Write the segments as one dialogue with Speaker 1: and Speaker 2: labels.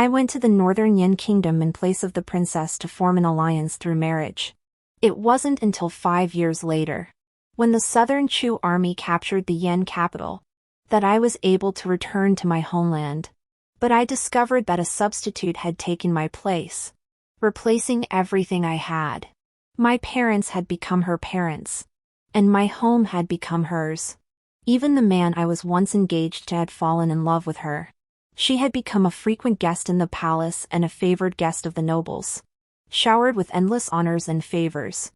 Speaker 1: went to the northern Yin kingdom in place of the princess to form an alliance through marriage. It wasn't until 5 years later, when the southern Chu army captured the Yin capital, that I was able to return to my homeland. But I discovered that a substitute had taken my place, replacing everything I had. My parents had become her parents, and my home had become hers. Even the man I was once engaged to had fallen in love with her. She had become a frequent guest in the palace and a favored guest of the nobles, showered with endless honors and favors.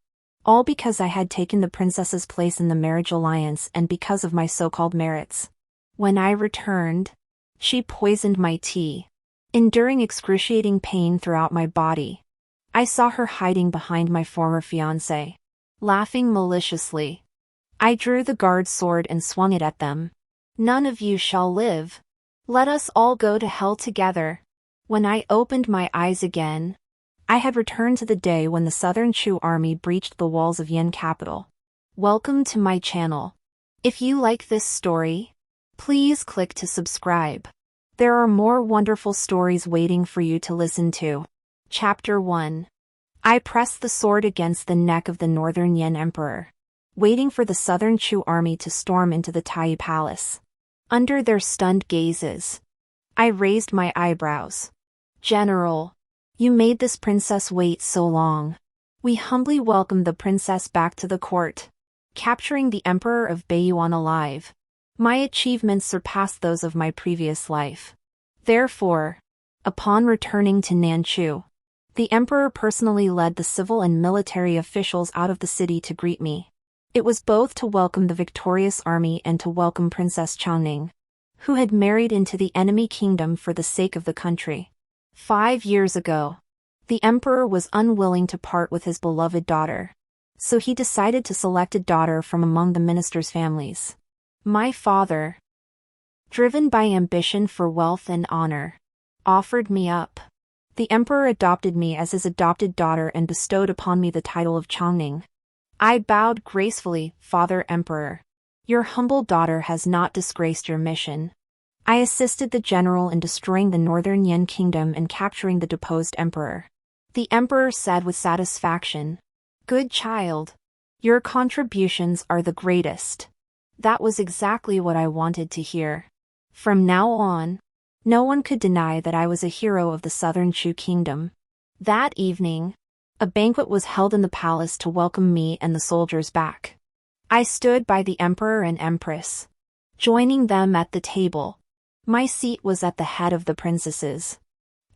Speaker 1: All because I had taken the princess's place in the marriage alliance and because of my so-called merits. When I returned, she poisoned my tea, enduring excruciating pain throughout my body. I saw her hiding behind my former fiancé, laughing maliciously. I drew the guard's sword and swung it at them. None of you shall live. Let us all go to hell together. When I opened my eyes again, I had returned to the day when the southern Chu army breached the walls of Yin capital. Welcome to my channel. If you like this story, please click to subscribe. There are more wonderful stories waiting for you to listen to. Chapter 1. I pressed the sword against the neck of the northern Yin emperor, waiting for the southern Chu army to storm into the Tai palace. Under their stunned gazes, I raised my eyebrows. General, you made this princess wait so long. We humbly welcome the princess back to the court, capturing the emperor of Baiyuan alive. My achievements surpassed those of my previous life. Therefore, upon returning to Nanchu, the emperor personally led the civil and military officials out of the city to greet me. It was both to welcome the victorious army and to welcome Princess Changning, who had married into the enemy kingdom for the sake of the country. 5 years ago, the emperor was unwilling to part with his beloved daughter, so he decided to select a daughter from among the ministers' families. My father, driven by ambition for wealth and honor, offered me up. The emperor adopted me as his adopted daughter and bestowed upon me the title of Changning. I bowed gracefully, Father Emperor. Your humble daughter has not disgraced your mission. I assisted the general in destroying the northern Yin kingdom and capturing the deposed emperor. The emperor said with satisfaction, "Good child. Your contributions are the greatest." That was exactly what I wanted to hear. From now on, no one could deny that I was a hero of the southern Chu kingdom. That evening, a banquet was held in the palace to welcome me and the soldiers back. I stood by the emperor and empress, joining them at the table. My seat was at the head of the princesses.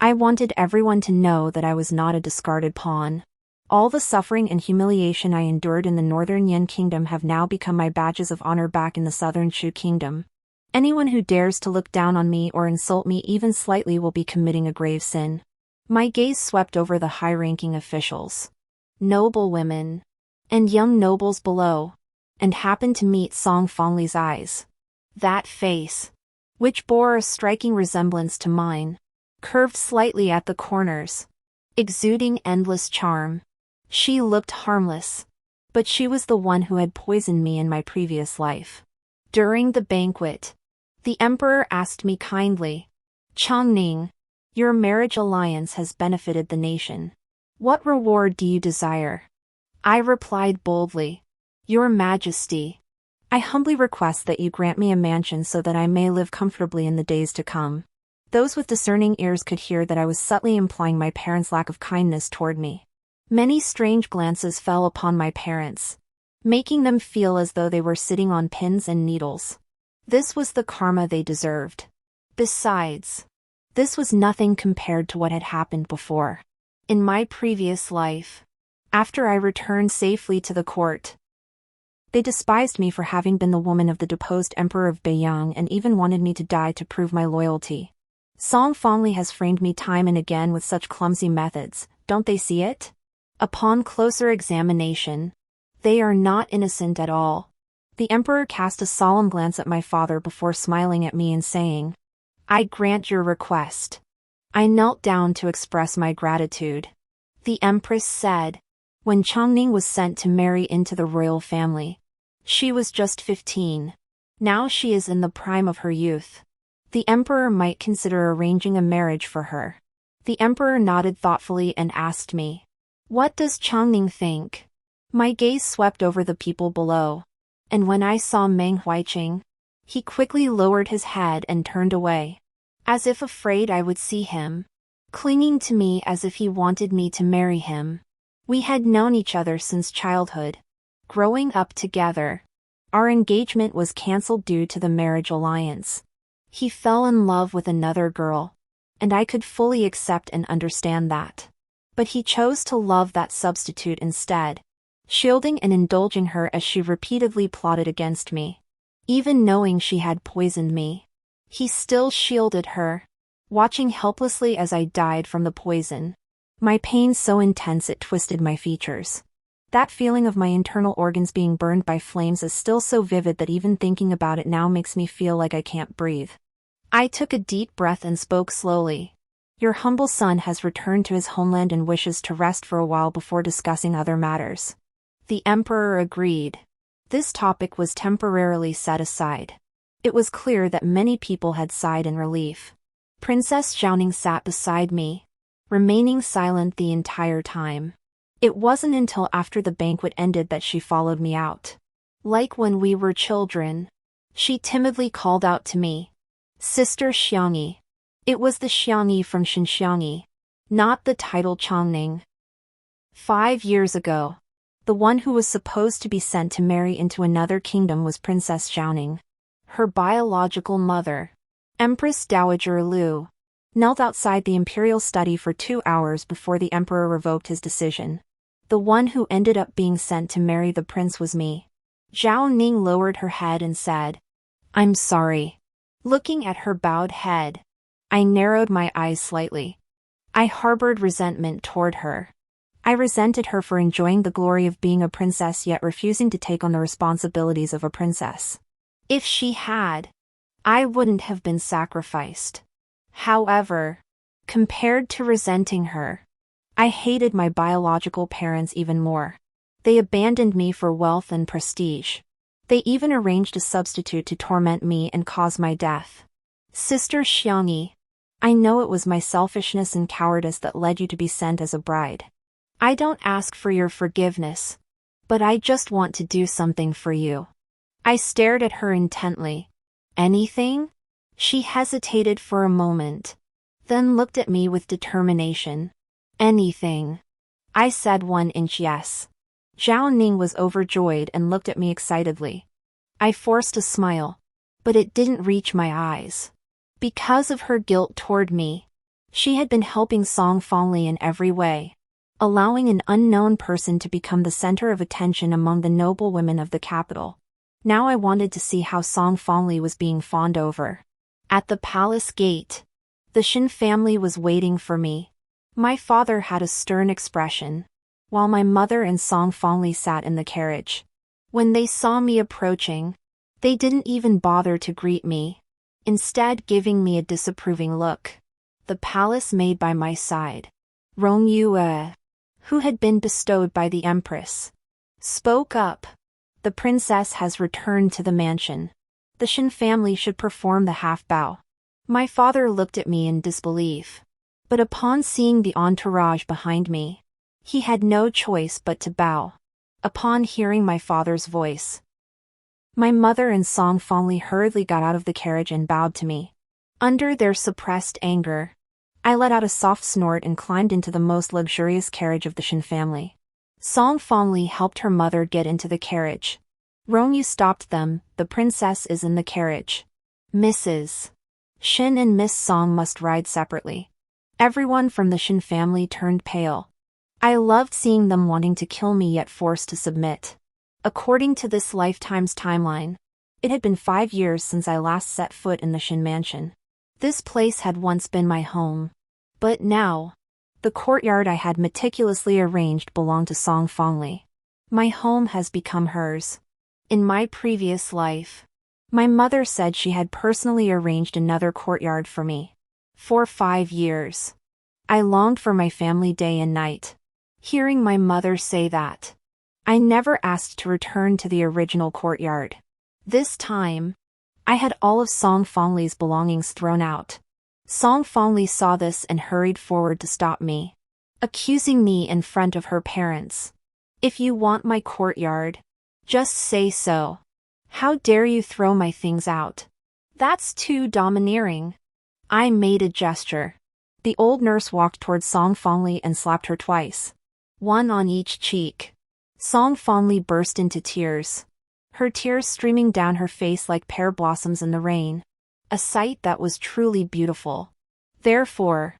Speaker 1: I wanted everyone to know that I was not a discarded pawn. All the suffering and humiliation I endured in the northern Yin kingdom have now become my badges of honor back in the southern Chu kingdom. Anyone who dares to look down on me or insult me even slightly will be committing a grave sin. My gaze swept over the high-ranking officials, noble women, and young nobles below, and happened to meet Song Fongli's eyes. That face, which bore a striking resemblance to mine, curved slightly at the corners, exuding endless charm. She looked harmless, but she was the one who had poisoned me in my previous life. During the banquet, the emperor asked me kindly, "Changning, your marriage alliance has benefited the nation. What reward do you desire?" I replied boldly, "Your Majesty, I humbly request that you grant me a mansion so that I may live comfortably in the days to come." Those with discerning ears could hear that I was subtly implying my parents' lack of kindness toward me. Many strange glances fell upon my parents, making them feel as though they were sitting on pins and needles. This was the karma they deserved. Besides, this was nothing compared to what had happened before. In my previous life, after I returned safely to the court, they despised me for having been the woman of the deposed emperor of Beiyang and even wanted me to die to prove my loyalty. Song Fongli has framed me time and again with such clumsy methods, don't they see it? Upon closer examination, they are not innocent at all. The emperor cast a solemn glance at my father before smiling at me and saying, "I grant your request." I knelt down to express my gratitude. The empress said, when Changning was sent to marry into the royal family, she was just 15. Now she is in the prime of her youth. The emperor might consider arranging a marriage for her. The emperor nodded thoughtfully and asked me, "What does Changning think?" My gaze swept over the people below. And when I saw Meng Huiqing, he quickly lowered his head and turned away, as if afraid I would see him, clinging to me as if he wanted me to marry him. We had known each other since childhood, growing up together. Our engagement was cancelled due to the marriage alliance. He fell in love with another girl, and I could fully accept and understand that. But he chose to love that substitute instead, shielding and indulging her as she repeatedly plotted against me. Even knowing she had poisoned me, he still shielded her, watching helplessly as I died from the poison. My pain so intense it twisted my features. That feeling of my internal organs being burned by flames is still so vivid that even thinking about it now makes me feel like I can't breathe. I took a deep breath and spoke slowly. Your humble son has returned to his homeland and wishes to rest for a while before discussing other matters. The emperor agreed. This topic was temporarily set aside. It was clear that many people had sighed in relief. Princess Xiaoning sat beside me, remaining silent the entire time. It wasn't until after the banquet ended that she followed me out. Like when we were children, she timidly called out to me, "Sister Xiangyi." It was the Xiangyi from Xinxiangyi, not the title Changning. 5 years ago, the one who was supposed to be sent to marry into another kingdom was Princess Xiaoning. Her biological mother, Empress Dowager Lu, knelt outside the imperial study for 2 hours before the emperor revoked his decision. The one who ended up being sent to marry the prince was me. Zhao Ning lowered her head and said, "I'm sorry." Looking at her bowed head, I narrowed my eyes slightly. I harbored resentment toward her. I resented her for enjoying the glory of being a princess yet refusing to take on the responsibilities of a princess. If she had, I wouldn't have been sacrificed. However, compared to resenting her, I hated my biological parents even more. They abandoned me for wealth and prestige. They even arranged a substitute to torment me and cause my death. Sister Xiangyi, I know it was my selfishness and cowardice that led you to be sent as a bride. I don't ask for your forgiveness, but I just want to do something for you. I stared at her intently. Anything? She hesitated for a moment, then looked at me with determination. Anything. I said 1 inch yes. Zhao Ning was overjoyed and looked at me excitedly. I forced a smile, but it didn't reach my eyes. Because of her guilt toward me, she had been helping Song Fangli in every way, allowing an unknown person to become the center of attention among the noble women of the capital. Now I wanted to see how Song Fangli was being fawned over. At the palace gate, the Shin family was waiting for me. My father had a stern expression, while my mother and Song Fangli sat in the carriage. When they saw me approaching, they didn't even bother to greet me, instead giving me a disapproving look. The palace maid by my side, Rong Yue, who had been bestowed by the empress, spoke up. The princess has returned to the mansion. The Shin family should perform the half bow. My father looked at me in disbelief, but upon seeing the entourage behind me, he had no choice but to bow. Upon hearing my father's voice, my mother and Song Fangli hurriedly got out of the carriage and bowed to me. Under their suppressed anger, I let out a soft snort and climbed into the most luxurious carriage of the Shin family. Song Fangli helped her mother get into the carriage. Rongyu stopped them. "The princess is in the carriage. Mrs. Shin and Miss Song must ride separately." Everyone from the Shin family turned pale. I loved seeing them wanting to kill me yet forced to submit. According to this lifetime's timeline, it had been 5 years since I last set foot in the Shin mansion. This place had once been my home. But now, the courtyard I had meticulously arranged belonged to Song Fangli. My home has become hers. In my previous life, my mother said she had personally arranged another courtyard for me. For 5 years, I longed for my family day and night. Hearing my mother say that, I never asked to return to the original courtyard. This time, I had all of Song Fangli's belongings thrown out. Song Fongli saw this and hurried forward to stop me, accusing me in front of her parents. If you want my courtyard, just say so. How dare you throw my things out? That's too domineering. I made a gesture. The old nurse walked towards Song Fongli and slapped her twice, one on each cheek. Song Fongli burst into tears, her tears streaming down her face like pear blossoms in the rain, a sight that was truly beautiful. Therefore,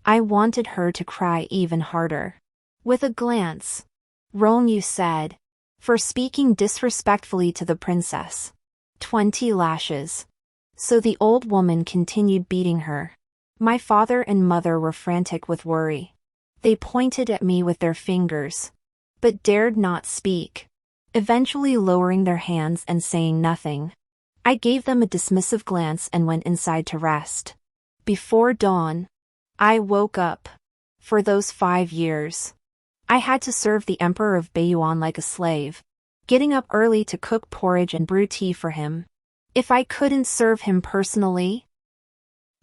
Speaker 1: I wanted her to cry even harder. With a glance, "Wrong," you said, for speaking disrespectfully to the princess. 20 lashes. So the old woman continued beating her. My father and mother were frantic with worry. They pointed at me with their fingers, but dared not speak, eventually lowering their hands and saying nothing. I gave them a dismissive glance and went inside to rest. Before dawn, I woke up. For those 5 years, I had to serve the Emperor of Baiyuan like a slave, getting up early to cook porridge and brew tea for him. If I couldn't serve him personally,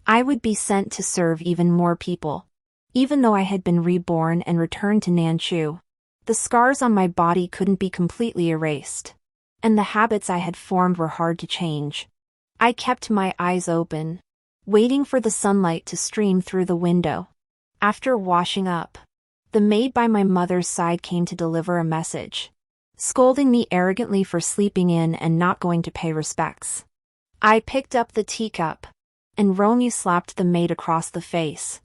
Speaker 1: I would be sent to serve even more people. Even though I had been reborn and returned to Nanchu, the scars on my body couldn't be completely erased, and the habits I had formed were hard to change. I kept my eyes open, waiting for the sunlight to stream through the window. After washing up, the maid by my mother's side came to deliver a message, scolding me arrogantly for sleeping in and not going to pay respects. I picked up the teacup, and Romeo slapped the maid across the face.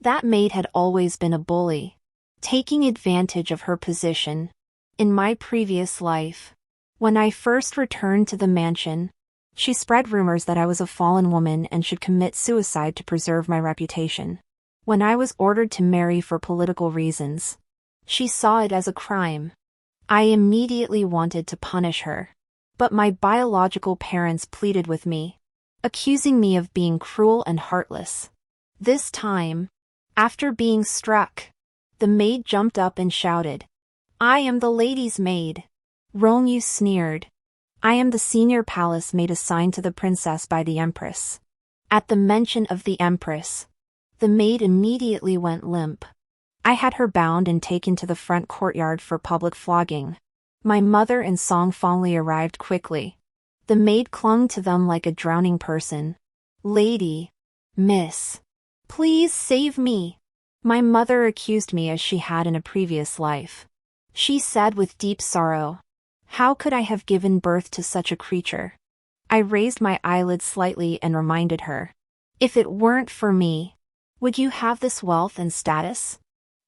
Speaker 1: That maid had always been a bully, taking advantage of her position. In my previous life, when I first returned to the mansion, she spread rumors that I was a fallen woman and should commit suicide to preserve my reputation. When I was ordered to marry for political reasons, she saw it as a crime. I immediately wanted to punish her, but my biological parents pleaded with me, accusing me of being cruel and heartless. This time, after being struck, the maid jumped up and shouted, "I am the lady's maid." Romeo sneered. "I am the senior palace maid assigned to the princess by the empress." At the mention of the empress, the maid immediately went limp. I had her bound and taken to the front courtyard for public flogging. My mother and Song Fongli arrived quickly. The maid clung to them like a drowning person. "Lady, miss, please save me." My mother accused me as she had in a previous life. She said with deep sorrow, "How could I have given birth to such a creature?" I raised my eyelids slightly and reminded her, "If it weren't for me, would you have this wealth and status?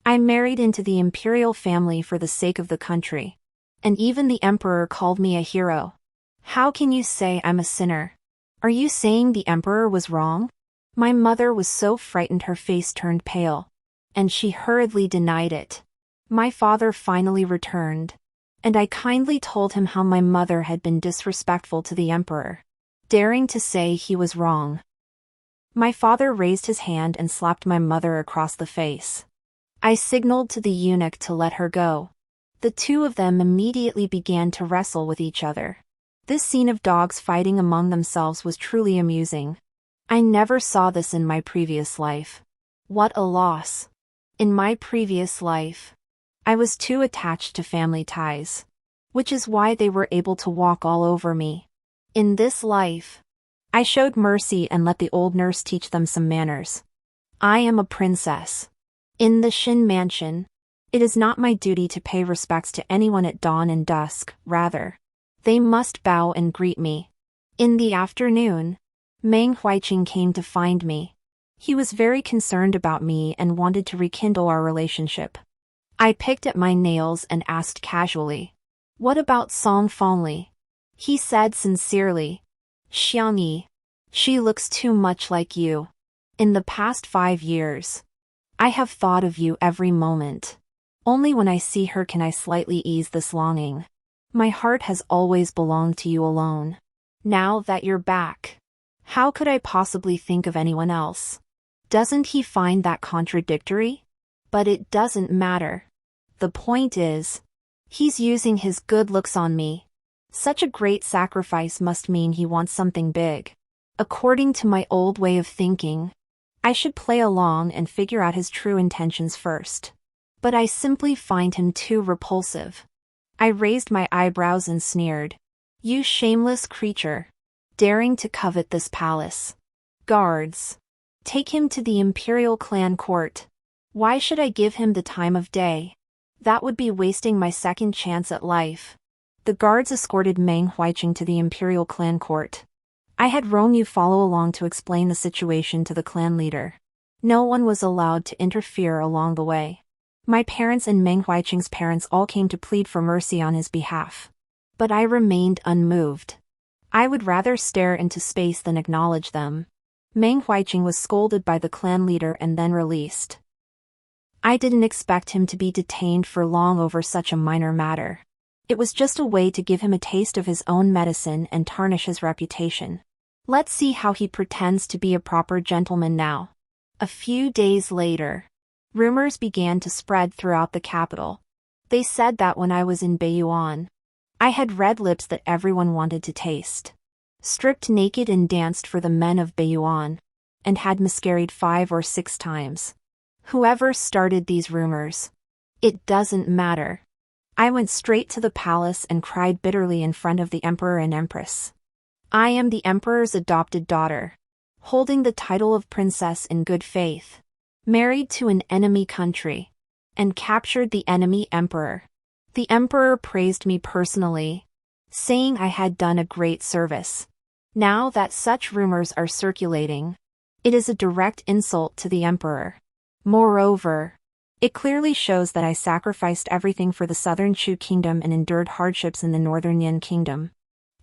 Speaker 1: I married into the imperial family for the sake of the country, and even the emperor called me a hero. How can you say I'm a sinner? Are you saying the emperor was wrong?" My mother was so frightened her face turned pale, and she hurriedly denied it. My father finally returned, and I kindly told him how my mother had been disrespectful to the emperor, daring to say he was wrong. My father raised his hand and slapped my mother across the face. I signaled to the eunuch to let her go. The two of them immediately began to wrestle with each other. This scene of dogs fighting among themselves was truly amusing. I never saw this in my previous life. What a loss. In my previous life, I was too attached to family ties, which is why they were able to walk all over me. In this life, I showed mercy and let the old nurse teach them some manners. I am a princess. In the Shin mansion, it is not my duty to pay respects to anyone at dawn and dusk, rather, they must bow and greet me. In the afternoon, Meng Huiqing came to find me. He was very concerned about me and wanted to rekindle our relationship. I picked at my nails and asked casually, "What about Song Fongli?" He said sincerely, "Xiangyi, she looks too much like you. In the past 5 years, I have thought of you every moment. Only when I see her can I slightly ease this longing. My heart has always belonged to you alone. Now that you're back, how could I possibly think of anyone else?" Doesn't he find that contradictory? But it doesn't matter. The point is, he's using his good looks on me. Such a great sacrifice must mean he wants something big. According to my old way of thinking, I should play along and figure out his true intentions first. But I simply find him too repulsive. I raised my eyebrows and sneered. You shameless creature. Daring to covet this palace. Guards. Take him to the imperial clan court. Why should I give him the time of day? That would be wasting my second chance at life. The guards escorted Meng Huiqing to the imperial clan court. I had Rongyu follow along to explain the situation to the clan leader. No one was allowed to interfere along the way. My parents and Meng Huiqing's parents all came to plead for mercy on his behalf. But I remained unmoved. I would rather stare into space than acknowledge them. Meng Huiqing was scolded by the clan leader and then released. I didn't expect him to be detained for long over such a minor matter. It was just a way to give him a taste of his own medicine and tarnish his reputation. Let's see how he pretends to be a proper gentleman now. A few days later, rumors began to spread throughout the capital. They said that when I was in Baiyuan, I had red lips that everyone wanted to taste. Stripped naked and danced for the men of Baiyuan, and had miscarried 5 or 6 times. Whoever started these rumors. It doesn't matter. I went straight to the palace and cried bitterly in front of the emperor and empress. I am the emperor's adopted daughter, holding the title of princess in good faith, married to an enemy country, and captured the enemy emperor. The emperor praised me personally, saying I had done a great service. Now that such rumors are circulating, it is a direct insult to the emperor. Moreover, it clearly shows that I sacrificed everything for the southern Chu kingdom and endured hardships in the northern Yan kingdom.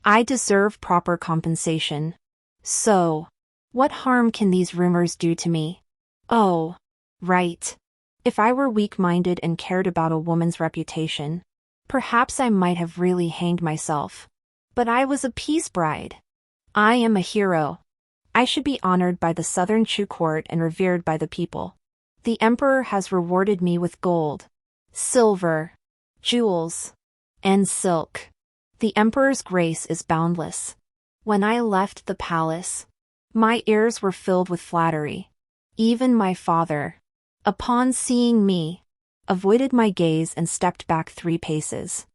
Speaker 1: I deserve proper compensation. So, what harm can these rumors do to me? Oh, right. If I were weak-minded and cared about a woman's reputation, perhaps I might have really hanged myself. But I was a peace bride. I am a hero. I should be honored by the southern Chu court and revered by the people. The emperor has rewarded me with gold, silver, jewels, and silk. The emperor's grace is boundless. When I left the palace, my ears were filled with flattery. Even my father, upon seeing me, avoided my gaze and stepped back 3 paces.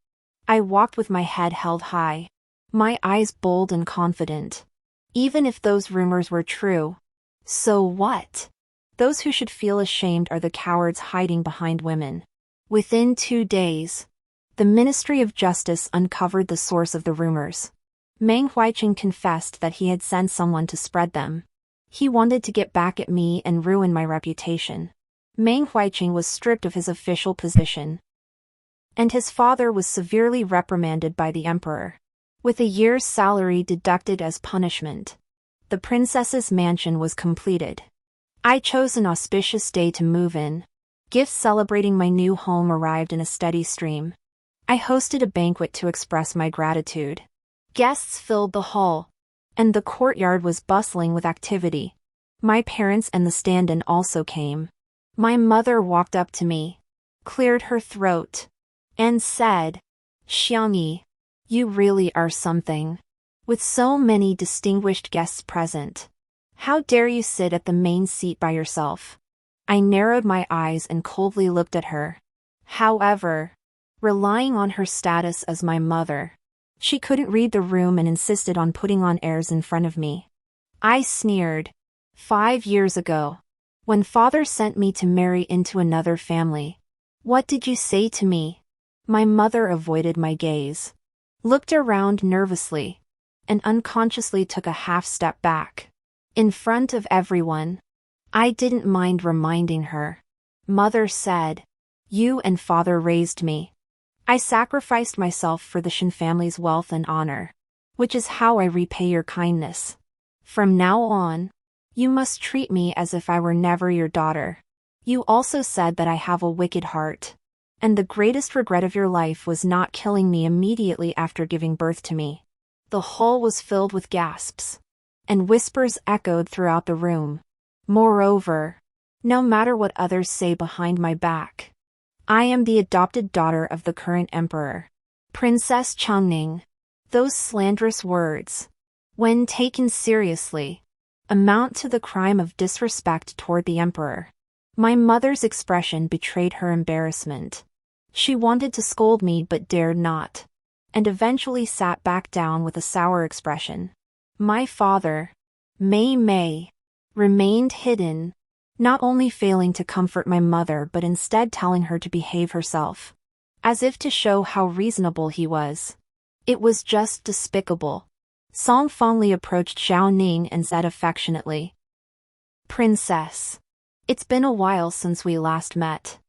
Speaker 1: I walked with my head held high, my eyes bold and confident. Even if those rumors were true, so what? Those who should feel ashamed are the cowards hiding behind women. Within 2 days, the Ministry of Justice uncovered the source of the rumors. Meng Huiqing confessed that he had sent someone to spread them. He wanted to get back at me and ruin my reputation. Meng Huiqing was stripped of his official position, and his father was severely reprimanded by the emperor, with a year's salary deducted as punishment. The princess's mansion was completed. I chose an auspicious day to move in. Gifts celebrating my new home arrived in a steady stream. I hosted a banquet to express my gratitude. Guests filled the hall, and the courtyard was bustling with activity. My parents and the stand-in also came. My mother walked up to me, cleared her throat, and said, "Xiangyi, you really are something. With so many distinguished guests present, how dare you sit at the main seat by yourself?" I narrowed my eyes and coldly looked at her. However, relying on her status as my mother, she couldn't read the room and insisted on putting on airs in front of me. I sneered. 5 years ago, when father sent me to marry into another family, what did you say to me? My mother avoided my gaze, looked around nervously, and unconsciously took a half-step back. In front of everyone, I didn't mind reminding her. Mother said, "You and father raised me. I sacrificed myself for the Shen family's wealth and honor, which is how I repay your kindness. From now on, you must treat me as if I were never your daughter. You also said that I have a wicked heart, and the greatest regret of your life was not killing me immediately after giving birth to me." The hall was filled with gasps, and whispers echoed throughout the room. Moreover, no matter what others say behind my back, I am the adopted daughter of the current emperor, Princess Changning. Those slanderous words, when taken seriously, amount to the crime of disrespect toward the emperor. My mother's expression betrayed her embarrassment. She wanted to scold me but dared not, and eventually sat back down with a sour expression. My father, Mei, remained hidden, not only failing to comfort my mother but instead telling her to behave herself, as if to show how reasonable he was. It was just despicable. Song fondly approached Zhao Ning and said affectionately, "Princess, it's been a while since we last met.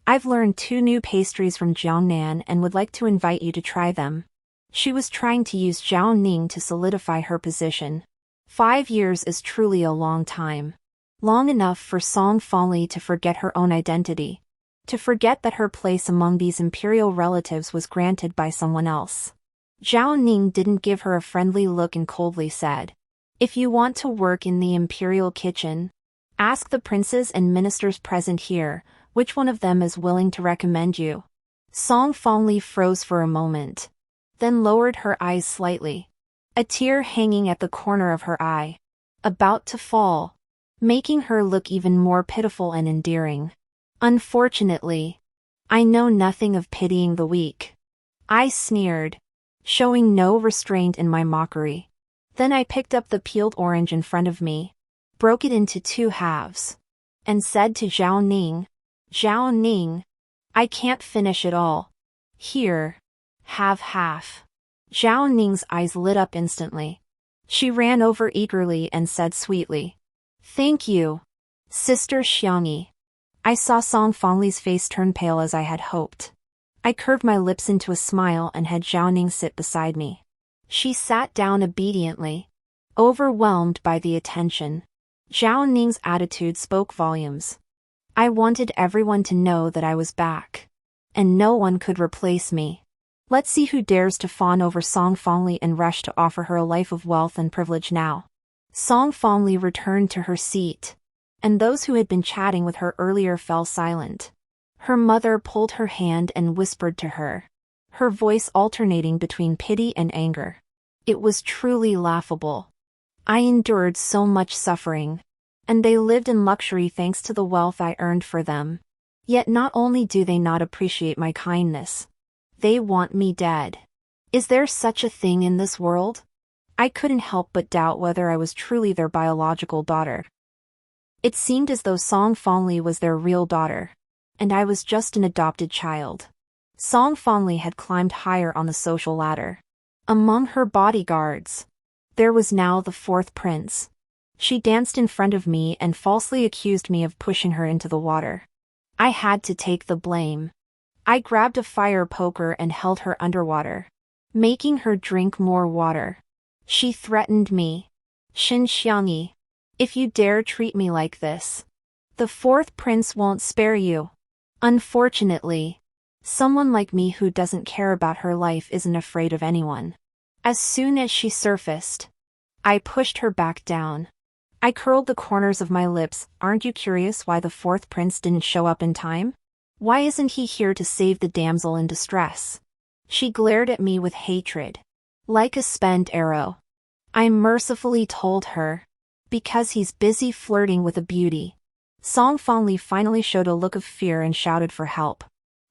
Speaker 1: I've learned 2 new pastries from Jiangnan and would like to invite you to try them." She was trying to use Zhao Ning to solidify her position. 5 years is truly a long time. Long enough for Song fondly to forget her own identity, to forget that her place among these imperial relatives was granted by someone else. Zhao Ning didn't give her a friendly look and coldly said, "If you want to work in the imperial kitchen, ask the princes and ministers present here, which one of them is willing to recommend you." Song fondly froze for a moment, then lowered her eyes slightly, a tear hanging at the corner of her eye, about to fall, making her look even more pitiful and endearing. "Unfortunately, I know nothing of pitying the weak," I sneered, showing no restraint in my mockery. Then I picked up the peeled orange in front of me, broke it into 2 halves, and said to Zhao Ning, "Zhao Ning, I can't finish it all. Here, have half." Zhao Ning's eyes lit up instantly. She ran over eagerly and said sweetly, "Thank you, Sister Xiangyi." I saw Song fondly's face turn pale as I had hoped. I curved my lips into a smile and had Zhao Ning sit beside me. She sat down obediently, overwhelmed by the attention. Zhao Ning's attitude spoke volumes. I wanted everyone to know that I was back, and no one could replace me. Let's see who dares to fawn over Song fondly and rush to offer her a life of wealth and privilege now. Song fondly returned to her seat, and those who had been chatting with her earlier fell silent. Her mother pulled her hand and whispered to her, her voice alternating between pity and anger. It was truly laughable. I endured so much suffering, and they lived in luxury thanks to the wealth I earned for them. Yet not only do they not appreciate my kindness, they want me dead. Is there such a thing in this world? I couldn't help but doubt whether I was truly their biological daughter. It seemed as though Song fondly was their real daughter, and I was just an adopted child. Song fondly had climbed higher on the social ladder. Among her bodyguards, there was now the 4th prince. She danced in front of me and falsely accused me of pushing her into the water. I had to take the blame. I grabbed a fire poker and held her underwater, making her drink more water. She threatened me. "Xin Xiangyi, if you dare treat me like this, the 4th prince won't spare you." Unfortunately, someone like me who doesn't care about her life isn't afraid of anyone. As soon as she surfaced, I pushed her back down. I curled the corners of my lips. "Aren't you curious why the 4th prince didn't show up in time? Why isn't he here to save the damsel in distress?" She glared at me with hatred, like a spent arrow. I mercifully told her, "Because he's busy flirting with a beauty." Song fondly finally showed a look of fear and shouted for help.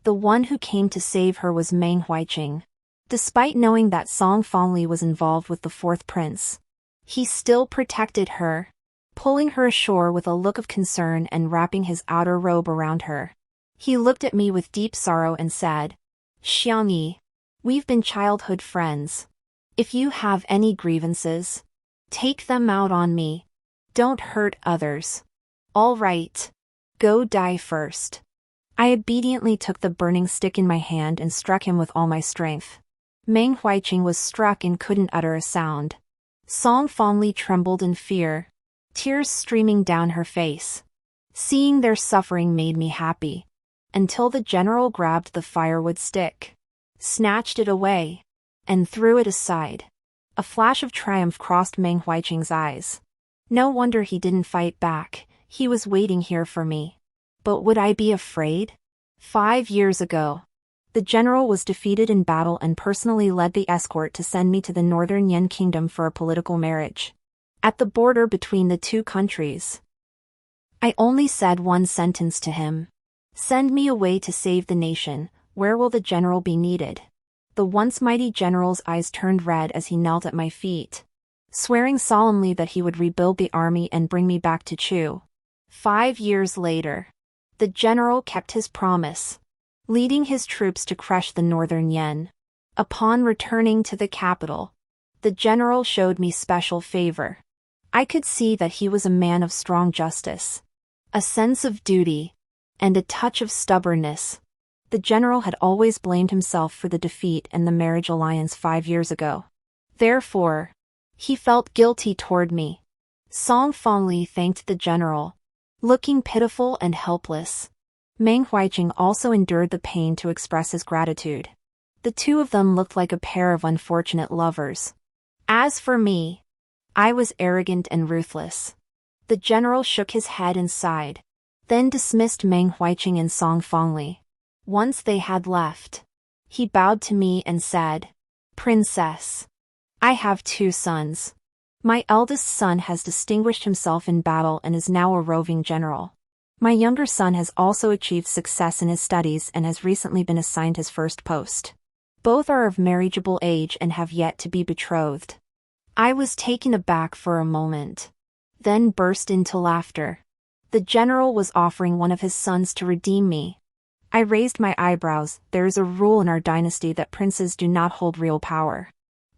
Speaker 1: The one who came to save her was Meng Huiqing. Despite knowing that Song fondly was involved with the 4th prince, he still protected her, pulling her ashore with a look of concern and wrapping his outer robe around her. He looked at me with deep sorrow and said, "Xiangyi, we've been childhood friends. If you have any grievances, take them out on me. Don't hurt others. All right. Go die first." I obediently took the burning stick in my hand and struck him with all my strength. Meng Huiqing was struck and couldn't utter a sound. Song fondly trembled in fear, tears streaming down her face. Seeing their suffering made me happy, until the general grabbed the firewood stick, snatched it away, and threw it aside. A flash of triumph crossed Meng Huiqing's eyes. No wonder he didn't fight back. He was waiting here for me. But would I be afraid? 5 years ago, the general was defeated in battle and personally led the escort to send me to the northern Yan kingdom for a political marriage. at the border between the two countries. I only said one sentence to him. Send me away to save the nation. Where will the general be needed? The once mighty general's eyes turned red as he knelt at my feet, swearing solemnly that he would rebuild the army and bring me back to Chu. 5 years later, the general kept his promise, leading his troops to crush the northern Yan. Upon returning to the capital, the general showed me special favor. I could see that he was a man of strong justice, a sense of duty, and a touch of stubbornness. The general had always blamed himself for the defeat and the marriage alliance 5 years ago. Therefore, he felt guilty toward me. Song fondly thanked the general, looking pitiful and helpless. Meng Huiqing also endured the pain to express his gratitude. The two of them looked like a pair of unfortunate lovers. As for me, I was arrogant and ruthless. The general shook his head and sighed, then dismissed Meng Huiqing and Song fondly. Once they had left, he bowed to me and said, "Princess, I have 2 sons. My eldest son has distinguished himself in battle and is now a roving general. My younger son has also achieved success in his studies and has recently been assigned his first post. Both are of marriageable age and have yet to be betrothed." I was taken aback for a moment, then burst into laughter. The general was offering one of his sons to redeem me. I raised my eyebrows. There is a rule in our dynasty that princes do not hold real power.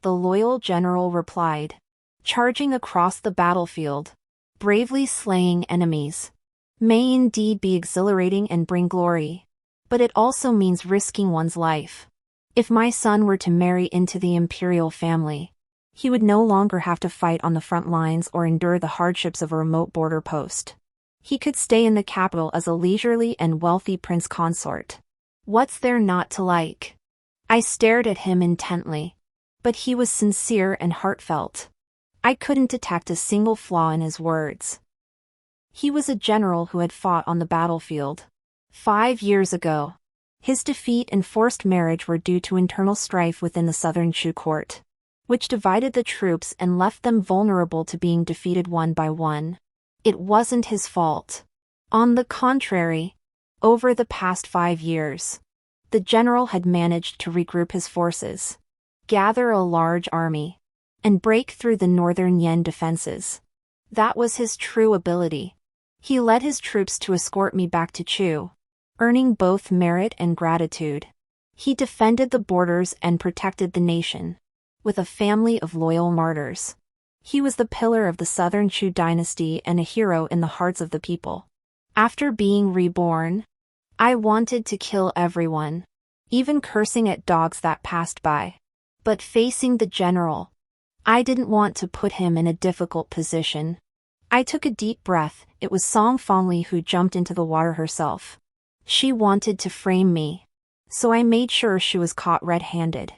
Speaker 1: The loyal general replied, charging across the battlefield, bravely slaying enemies, may indeed be exhilarating and bring glory, but it also means risking one's life. If my son were to marry into the imperial family, he would no longer have to fight on the front lines or endure the hardships of a remote border post. He could stay in the capital as a leisurely and wealthy prince consort. What's there not to like? I stared at him intently, but he was sincere and heartfelt. I couldn't detect a single flaw in his words. He was a general who had fought on the battlefield 5 years ago. His defeat and forced marriage were due to internal strife within the southern Chu court, which divided the troops and left them vulnerable to being defeated one by one. It wasn't his fault. On the contrary, over the past 5 years, the general had managed to regroup his forces, gather a large army, and break through the northern Yan defenses. That was his true ability. He led his troops to escort me back to Chu, earning both merit and gratitude. He defended the borders and protected the nation, with a family of loyal martyrs. He was the pillar of the southern Chu dynasty and a hero in the hearts of the people. After being reborn, I wanted to kill everyone, even cursing at dogs that passed by. But facing the general, I didn't want to put him in a difficult position. I took a deep breath. It was Song Fongli who jumped into the water herself. She wanted to frame me, so I made sure she was caught red-handed.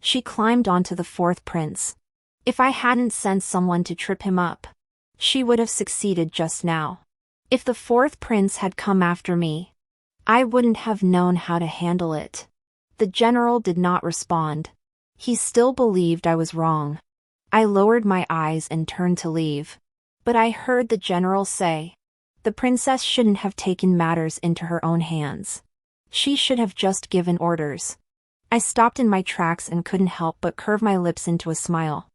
Speaker 1: She climbed onto the 4th prince. If I hadn't sent someone to trip him up, she would have succeeded just now. If the 4th prince had come after me, I wouldn't have known how to handle it. The general did not respond. He still believed I was wrong. I lowered my eyes and turned to leave, but I heard the general say, "The princess shouldn't have taken matters into her own hands. She should have just given orders." I stopped in my tracks and couldn't help but curve my lips into a smile.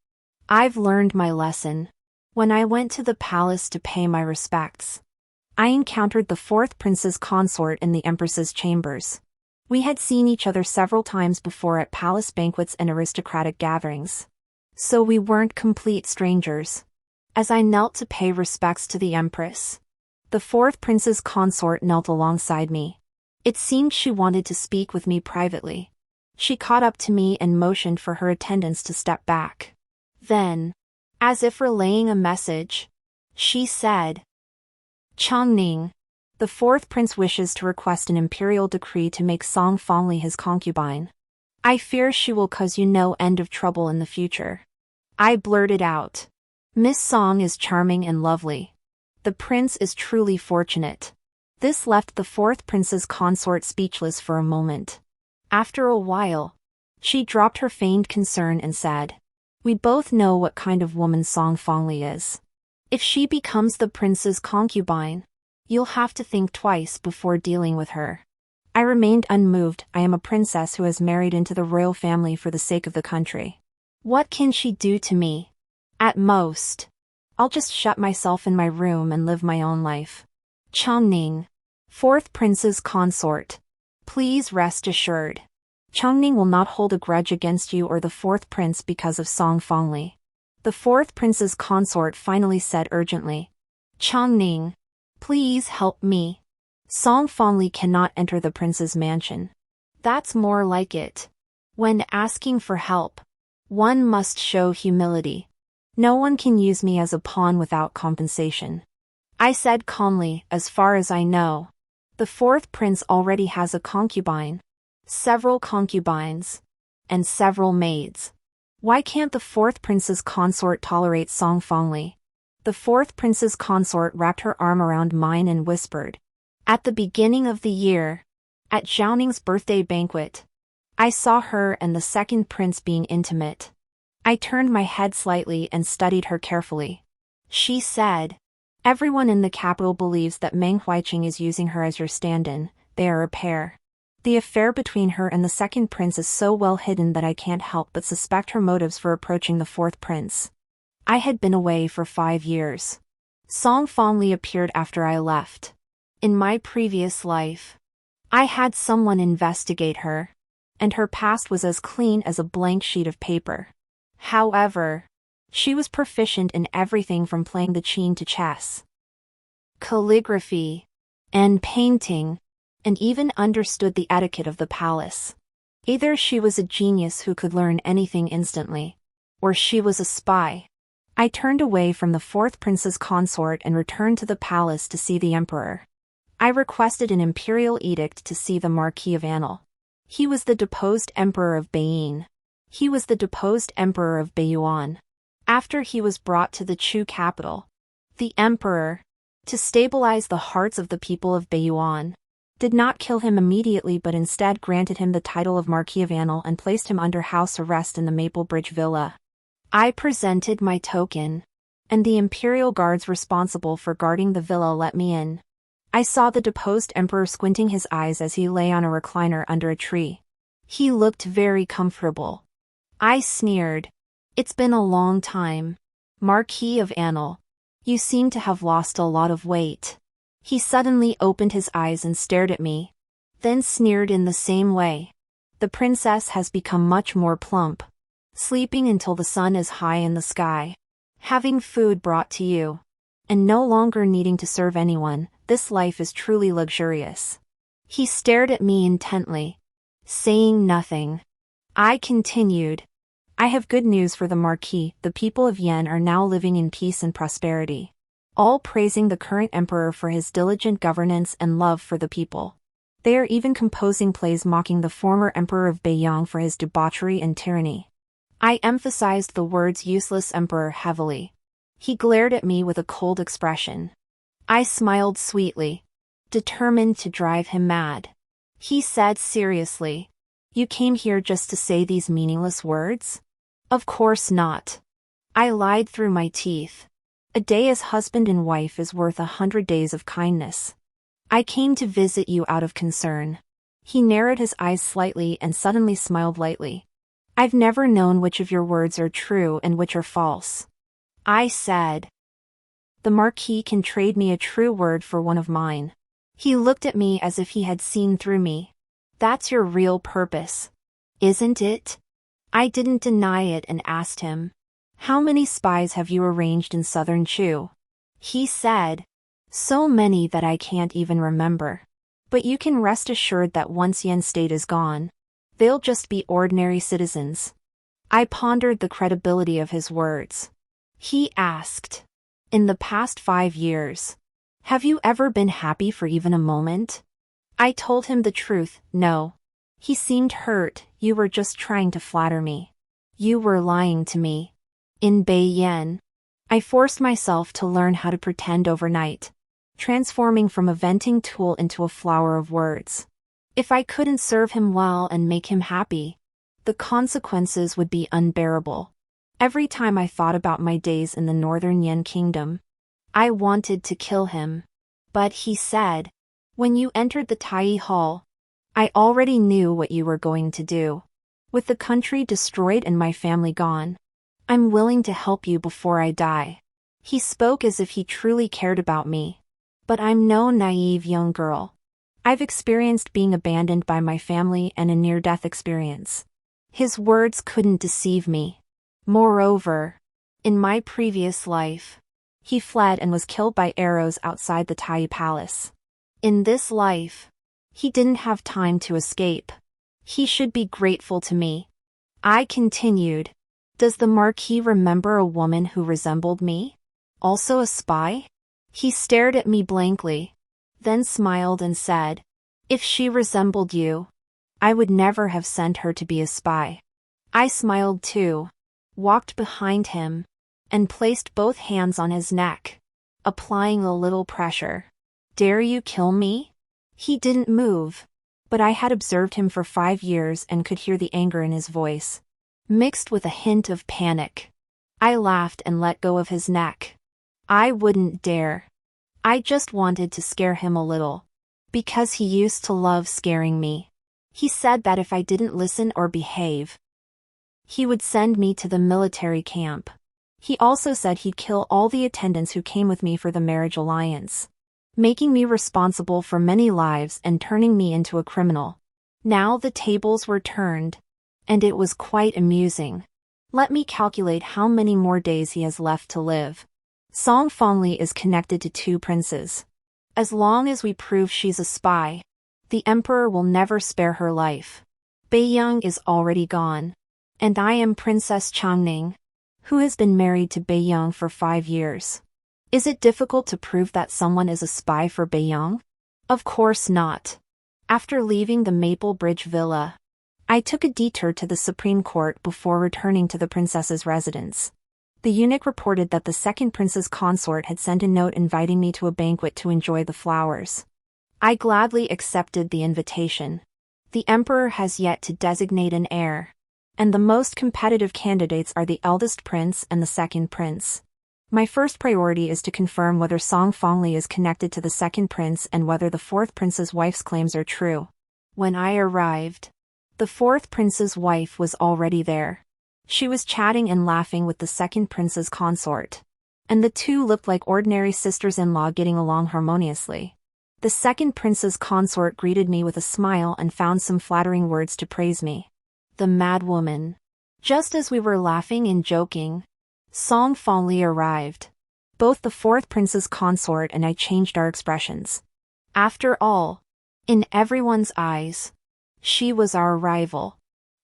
Speaker 1: I've learned my lesson. When I went to the palace to pay my respects, I encountered the 4th prince's consort in the empress's chambers. We had seen each other several times before at palace banquets and aristocratic gatherings, so we weren't complete strangers. As I knelt to pay respects to the empress, the 4th prince's consort knelt alongside me. It seemed she wanted to speak with me privately. She caught up to me and motioned for her attendants to step back. Then, as if relaying a message, she said, "Changning, the 4th prince wishes to request an imperial decree to make Song Fongli his concubine. I fear she will cause you no end of trouble in the future." I blurted out, "Miss Song is charming and lovely. The prince is truly fortunate." This left the 4th prince's consort speechless for a moment. After a while, she dropped her feigned concern and said, We both know what kind of woman Song Fangli is. If she becomes the prince's concubine, you'll have to think twice before dealing with her. I remained unmoved. I am a princess who has married into the royal family for the sake of the country. What can she do to me? At most, I'll just shut myself in my room and live my own life. Changning, fourth prince's consort. Please rest assured. Changning will not hold a grudge against you or the fourth prince because of Song Fangli. The fourth prince's consort finally said urgently. Changning, please help me. Song Fangli cannot enter the prince's mansion. That's more like it. When asking for help, one must show humility. No one can use me as a pawn without compensation. I said calmly, as far as I know, the fourth prince already has a concubine, several concubines, and several maids. Why can't the fourth prince's consort tolerate Song Fangli? The fourth prince's consort wrapped her arm around mine and whispered. At the beginning of the year, at Zhao Ning's birthday banquet, I saw her and the second prince being intimate. I turned my head slightly and studied her carefully. She said, everyone in the capital believes that Meng Huiqing is using her as your stand-in. They are a pair. The affair between her and the second prince is so well hidden that I can't help but suspect her motives for approaching the fourth prince. I had been away for 5 years. Song Fangli appeared after I left. In my previous life, I had someone investigate her, and her past was as clean as a blank sheet of paper. However, she was proficient in everything from playing the qin to chess, calligraphy, and painting, and even understood the etiquette of the palace. Either she was a genius who could learn anything instantly, or she was a spy. I turned away from the fourth prince's consort and returned to the palace to see the emperor. I requested an imperial edict to see the Marquis of Anil. He was the deposed emperor of Beiying. He was the deposed emperor of Beiyuan. After he was brought to the Chu capital, the emperor, to stabilize the hearts of the people of Beiyuan, did not kill him immediately but instead granted him the title of Marquis of Anil and placed him under house arrest in the Maple Bridge Villa. I presented my token, and the imperial guards responsible for guarding the villa let me in. I saw the deposed emperor squinting his eyes as he lay on a recliner under a tree. He looked very comfortable. I sneered. It's been a long time. Marquis of Anil, you seem to have lost a lot of weight. He suddenly opened his eyes and stared at me, then sneered in the same way. The princess has become much more plump, sleeping until the sun is high in the sky, having food brought to you, and no longer needing to serve anyone. This life is truly luxurious. He stared at me intently, saying nothing. I continued. I have good news for the Marquis. The people of Yen are now living in peace and prosperity, all praising the current emperor for his diligent governance and love for the people. They are even composing plays mocking the former emperor of Beiyang for his debauchery and tyranny. I emphasized the words useless emperor heavily. He glared at me with a cold expression. I smiled sweetly, determined to drive him mad. He said seriously, "You came here just to say these meaningless words?" Of course not. I lied through my teeth. A day as husband and wife is worth 100 days of kindness. I came to visit you out of concern. He narrowed his eyes slightly and suddenly smiled lightly. I've never known which of your words are true and which are false. I said. The Marquis can trade me a true word for one of mine. He looked at me as if he had seen through me. That's your real purpose, isn't it? I didn't deny it and asked him, how many spies have you arranged in southern Chu? He said, so many that I can't even remember. But you can rest assured that once Yen State is gone, they'll just be ordinary citizens. I pondered the credibility of his words. He asked, in the past 5 years, have you ever been happy for even a moment? I told him the truth, no. He seemed hurt. You were just trying to flatter me. You were lying to me. In Beiyan, I forced myself to learn how to pretend overnight, transforming from a venting tool into a flower of words. If I couldn't serve him well and make him happy, the consequences would be unbearable. Every time I thought about my days in the northern Yan kingdom, I wanted to kill him. But he said, "When you entered the Tai Hall, I already knew what you were going to do. With the country destroyed and my family gone, I'm willing to help you before I die." He spoke as if he truly cared about me. But I'm no naive young girl. I've experienced being abandoned by my family and a near-death experience. His words couldn't deceive me. Moreover, in my previous life, he fled and was killed by arrows outside the Tai palace. In this life, he didn't have time to escape. He should be grateful to me. I continued. Does the Marquis remember a woman who resembled me? Also a spy? He stared at me blankly, then smiled and said, "If she resembled you, I would never have sent her to be a spy." I smiled too, walked behind him, and placed both hands on his neck, applying a little pressure. "Dare you kill me?" He didn't move, but I had observed him for 5 years and could hear the anger in his voice, mixed with a hint of panic. I laughed and let go of his neck. I wouldn't dare. I just wanted to scare him a little, because he used to love scaring me. He said that if I didn't listen or behave, he would send me to the military camp. He also said he'd kill all the attendants who came with me for the marriage alliance, making me responsible for many lives and turning me into a criminal. Now the tables were turned, and it was quite amusing. Let me calculate how many more days he has left to live. Song Fongli is connected to 2 princes. As long as we prove she's a spy, the emperor will never spare her life. Beiyang is already gone, and I am Princess Changning, who has been married to Beiyang for 5 years. Is it difficult to prove that someone is a spy for Beiyang? Of course not. After leaving the Maple Bridge Villa, I took a detour to the Supreme Court before returning to the princess's residence. The eunuch reported that the second prince's consort had sent a note inviting me to a banquet to enjoy the flowers. I gladly accepted the invitation. The emperor has yet to designate an heir, and the most competitive candidates are the eldest prince and the second prince. My first priority is to confirm whether Song Fongli is connected to the second prince and whether the fourth prince's wife's claims are true. When I arrived, the fourth prince's wife was already there. She was chatting and laughing with the second prince's consort, and the two looked like ordinary sisters-in-law getting along harmoniously. The second prince's consort greeted me with a smile and found some flattering words to praise me. The mad woman. Just as we were laughing and joking, Song Fongli arrived. Both the fourth prince's consort and I changed our expressions. After all, in everyone's eyes, she was our rival.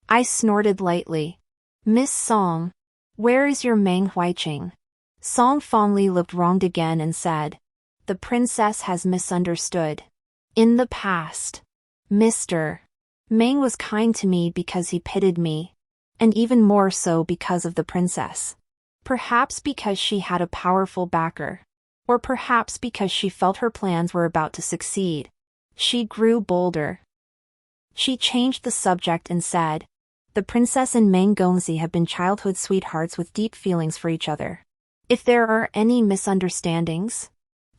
Speaker 1: I snorted lightly. "Miss Song, where is your Meng Huiqing?" Song Fongli looked wronged again and said, "The princess has misunderstood. In the past, Mr. Meng was kind to me because he pitied me, and even more so because of the princess. Perhaps because she had a powerful backer, or perhaps because she felt her plans were about to succeed. She grew bolder. She changed the subject and said, the princess and Meng Gongzi have been childhood sweethearts with deep feelings for each other. If there are any misunderstandings,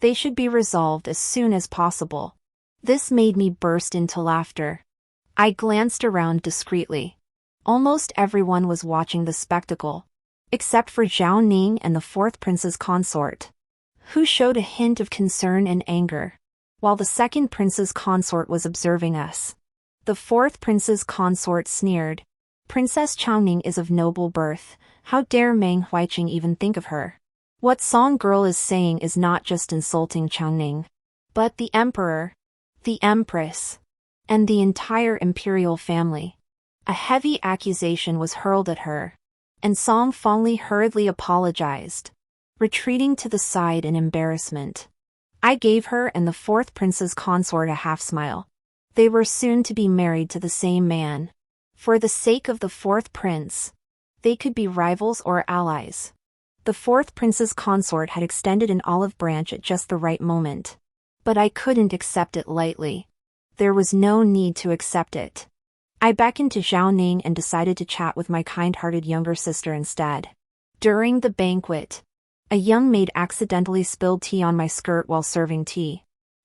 Speaker 1: they should be resolved as soon as possible." This made me burst into laughter. I glanced around discreetly. Almost everyone was watching the spectacle, except for Zhao Ning and the fourth prince's consort, who showed a hint of concern and anger, while the second prince's consort was observing us. The fourth prince's consort sneered. "Princess Changning is of noble birth, how dare Meng Huiqing even think of her? What Song girl is saying is not just insulting Changning, but the emperor, the empress, and the entire imperial family." A heavy accusation was hurled at her, and Song Fongli hurriedly apologized, retreating to the side in embarrassment. I gave her and the fourth prince's consort a half-smile. They were soon to be married to the same man. For the sake of the fourth prince, they could be rivals or allies. The fourth prince's consort had extended an olive branch at just the right moment. But I couldn't accept it lightly. There was no need to accept it. I beckoned to Zhao Ning and decided to chat with my kind-hearted younger sister instead. During the banquet, a young maid accidentally spilled tea on my skirt while serving tea.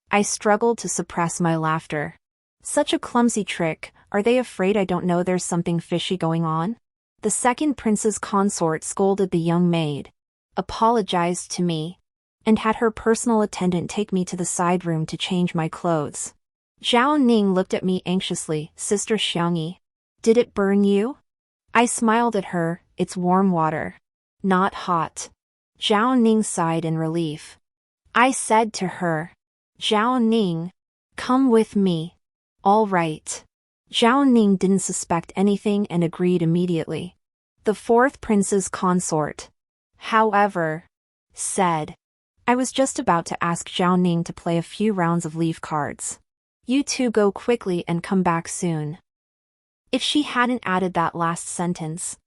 Speaker 1: I struggled to suppress my laughter. Such a clumsy trick. Are they afraid I don't know there's something fishy going on? The second prince's consort scolded the young maid, apologized to me, and had her personal attendant take me to the side room to change my clothes. Zhao Ning looked at me anxiously. Sister Xiangyi, did it burn you? I smiled at her. It's warm water. Not hot. Zhao Ning sighed in relief. I said to her, Zhao Ning, come with me. All right. Zhao Ning didn't suspect anything and agreed immediately. The fourth prince's consort, however, said, I was just about to ask Zhao Ning to play a few rounds of leaf cards. You two go quickly and come back soon. If she hadn't added that last sentence,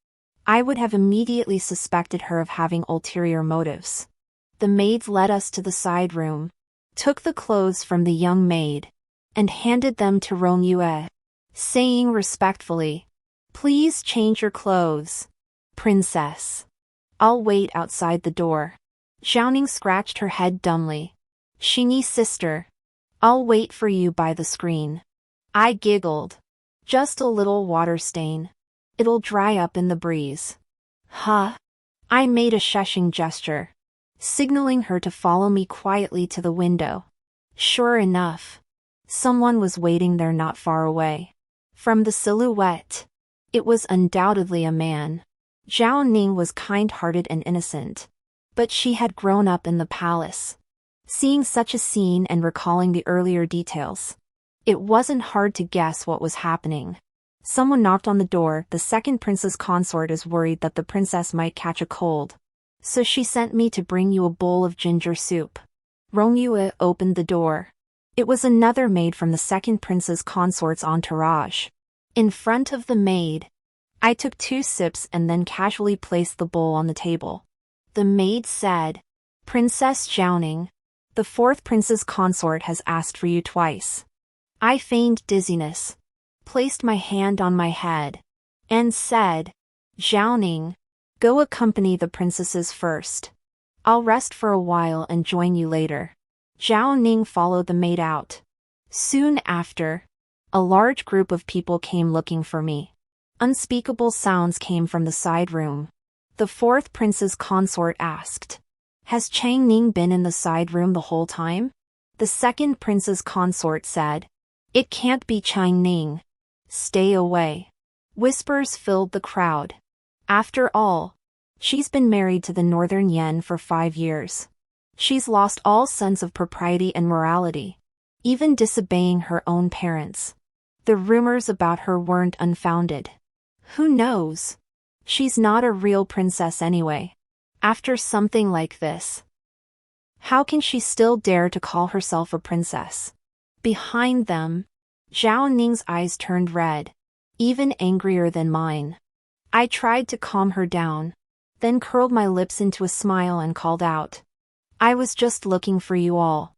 Speaker 1: I would have immediately suspected her of having ulterior motives. The maids led us to the side room, took the clothes from the young maid, and handed them to Rong Yue, saying respectfully, Please change your clothes, princess. I'll wait outside the door. Xiaoning scratched her head dumbly. Xingyi sister, I'll wait for you by the screen. I giggled. Just a little water stain. It'll dry up in the breeze. Huh? I made a shushing gesture, signaling her to follow me quietly to the window. Sure enough, someone was waiting there not far away. From the silhouette, it was undoubtedly a man. Zhao Ning was kind-hearted and innocent, but she had grown up in the palace. Seeing such a scene and recalling the earlier details, it wasn't hard to guess what was happening. Someone knocked on the door. The second prince's consort is worried that the princess might catch a cold, so she sent me to bring you a bowl of ginger soup. Rong Yue opened the door. It was another maid from the second prince's consort's entourage. In front of the maid, I took 2 sips and then casually placed the bowl on the table. The maid said, Princess Zhaoning, the fourth prince's consort has asked for you twice. I feigned dizziness, placed my hand on my head, and said, Zhaoning, go accompany the princesses first. I'll rest for a while and join you later. Zhao Ning followed the maid out. Soon after, a large group of people came looking for me. Unspeakable sounds came from the side room. The fourth prince's consort asked, Has Chang Ning been in the side room the whole time? The second prince's consort said, It can't be Chang Ning. Stay away. Whispers filled the crowd. After all, she's been married to the Northern Yen for 5 years. She's lost all sense of propriety and morality, even disobeying her own parents. The rumors about her weren't unfounded. Who knows? She's not a real princess anyway. After something like this, how can she still dare to call herself a princess? Behind them, Zhao Ning's eyes turned red, even angrier than mine. I tried to calm her down, then curled my lips into a smile and called out, I was just looking for you all.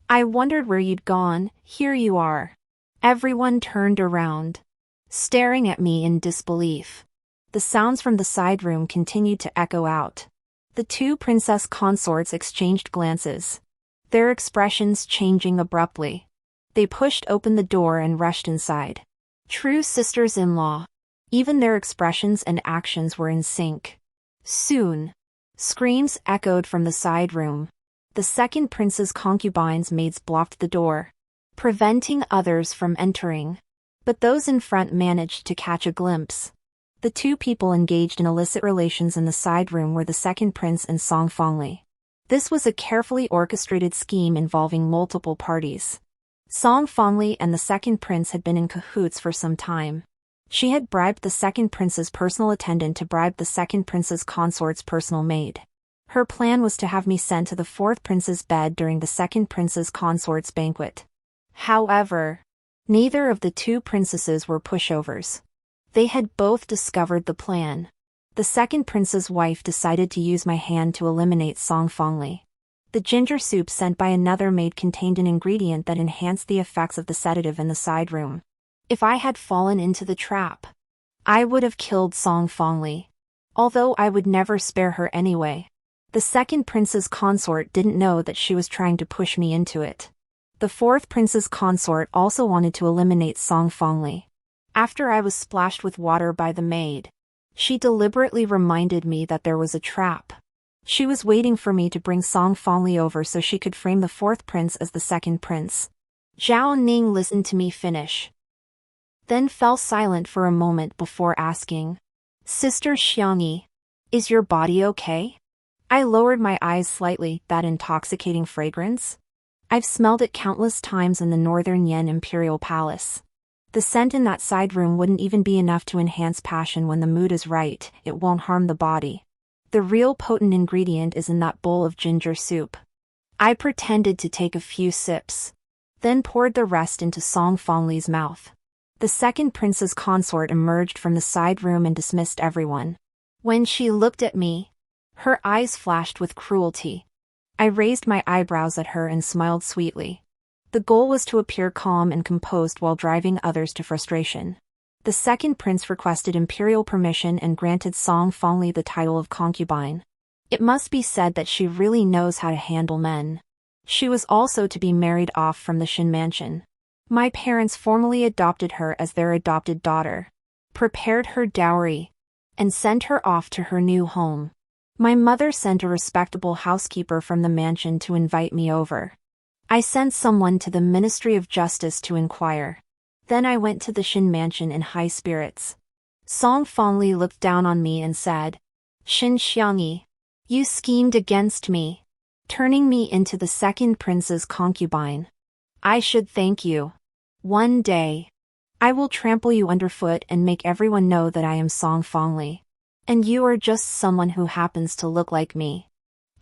Speaker 1: I wondered where you'd gone. Here you are. Everyone turned around, staring at me in disbelief. The sounds from the side room continued to echo out. The 2 princess consorts exchanged glances, their expressions changing abruptly. They pushed open the door and rushed inside. True sisters-in-law. Even their expressions and actions were in sync. Soon, screams echoed from the side room. The second prince's concubines' maids blocked the door, preventing others from entering. But those in front managed to catch a glimpse. The 2 people engaged in illicit relations in the side room were the second prince and Song Fengli. This was a carefully orchestrated scheme involving multiple parties. Song Fengli and the second prince had been in cahoots for some time. She had bribed the second prince's personal attendant to bribe the second prince's consort's personal maid. Her plan was to have me sent to the fourth prince's bed during the second prince's consort's banquet. However, neither of the 2 princesses were pushovers. They had both discovered the plan. The second prince's wife decided to use my hand to eliminate Song Fengli. The ginger soup sent by another maid contained an ingredient that enhanced the effects of the sedative in the side room. If I had fallen into the trap, I would have killed Song Fengli. although I would never spare her anyway. The second prince's consort didn't know that she was trying to push me into it. The fourth prince's consort also wanted to eliminate Song Fongli. After I was splashed with water by the maid, she deliberately reminded me that there was a trap. She was waiting for me to bring Song Fongli over so she could frame the fourth prince as the second prince. Zhao Ning listened to me finish, then fell silent for a moment before asking, "Sister Xiangyi, is your body okay?" I lowered my eyes slightly. That intoxicating fragrance? I've smelled it countless times in the Northern Yan Imperial Palace. The scent in that side room wouldn't even be enough to enhance passion when the mood is right. It won't harm the body. The real potent ingredient is in that bowl of ginger soup. I pretended to take a few sips, then poured the rest into Song Fongli's mouth. The second prince's consort emerged from the side room and dismissed everyone. When she looked at me, her eyes flashed with cruelty. I raised my eyebrows at her and smiled sweetly. The goal was to appear calm and composed while driving others to frustration. The second prince requested imperial permission and granted Song Fongli the title of concubine. It must be said that she really knows how to handle men. She was also to be married off from the Shin mansion. My parents formally adopted her as their adopted daughter, prepared her dowry, and sent her off to her new home. My mother sent a respectable housekeeper from the mansion to invite me over. I sent someone to the Ministry of Justice to inquire. Then I went to the Shin mansion in high spirits. Song Fongli looked down on me and said, "Shin Xiangyi, you schemed against me, turning me into the second prince's concubine. I should thank you. One day, I will trample you underfoot and make everyone know that I am Song Fongli. And you are just someone who happens to look like me."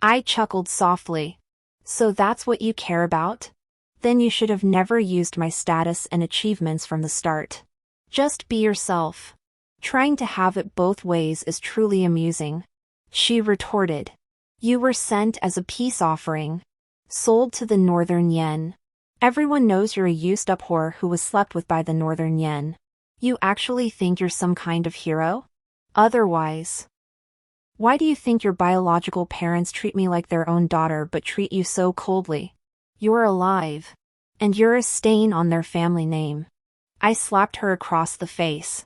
Speaker 1: I chuckled softly. "So that's what you care about? Then you should have never used my status and achievements from the start. Just be yourself. Trying to have it both ways is truly amusing," she retorted. "You were sent as a peace offering, sold to the Northern Yan. Everyone knows you're a used-up whore who was slept with by the Northern Yan. You actually think you're some kind of hero? Otherwise, why do you think your biological parents treat me like their own daughter but treat you so coldly? You're alive, and you're a stain on their family name." I slapped her across the face.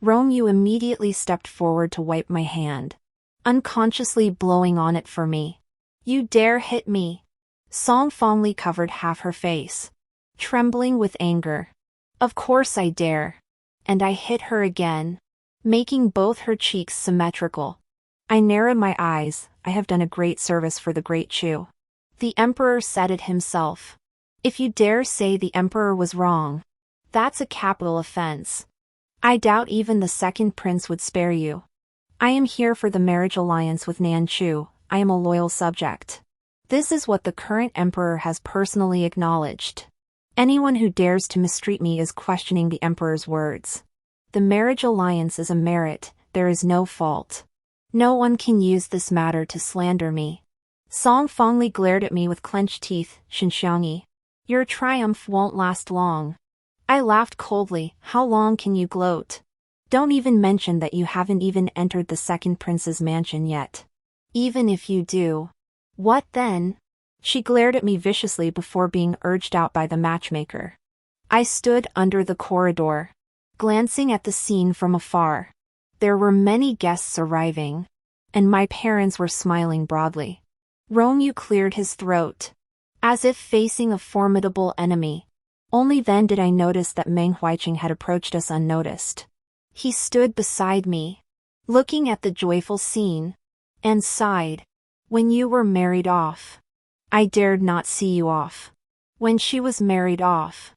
Speaker 1: You immediately stepped forward to wipe my hand, unconsciously blowing on it for me. "You dare hit me?" Song Fongli covered half her face, trembling with anger. "Of course I dare." And I hit her again, making both her cheeks symmetrical. I narrowed my eyes. I have done a great service for the Great Chu. The Emperor said it himself. If you dare say the Emperor was wrong, that's a capital offense. I doubt even the second prince would spare you. I am here for the marriage alliance with Nan Chu. I am a loyal subject. This is what the current Emperor has personally acknowledged. Anyone who dares to mistreat me is questioning the Emperor's words. The marriage alliance is a merit, there is no fault. No one can use this matter to slander me. Song Fongli glared at me with clenched teeth. "Shin Xiangyi, your triumph won't last long." I laughed coldly. "How long can you gloat? Don't even mention that you haven't even entered the second prince's mansion yet. Even if you do, what then?" She glared at me viciously before being urged out by the matchmaker. I stood under the corridor, glancing at the scene from afar. There were many guests arriving, and my parents were smiling broadly. Romeu cleared his throat, as if facing a formidable enemy. Only then did I notice that Meng Huiqing had approached us unnoticed. He stood beside me, looking at the joyful scene, and sighed. "When you were married off, I dared not see you off. When she was married off,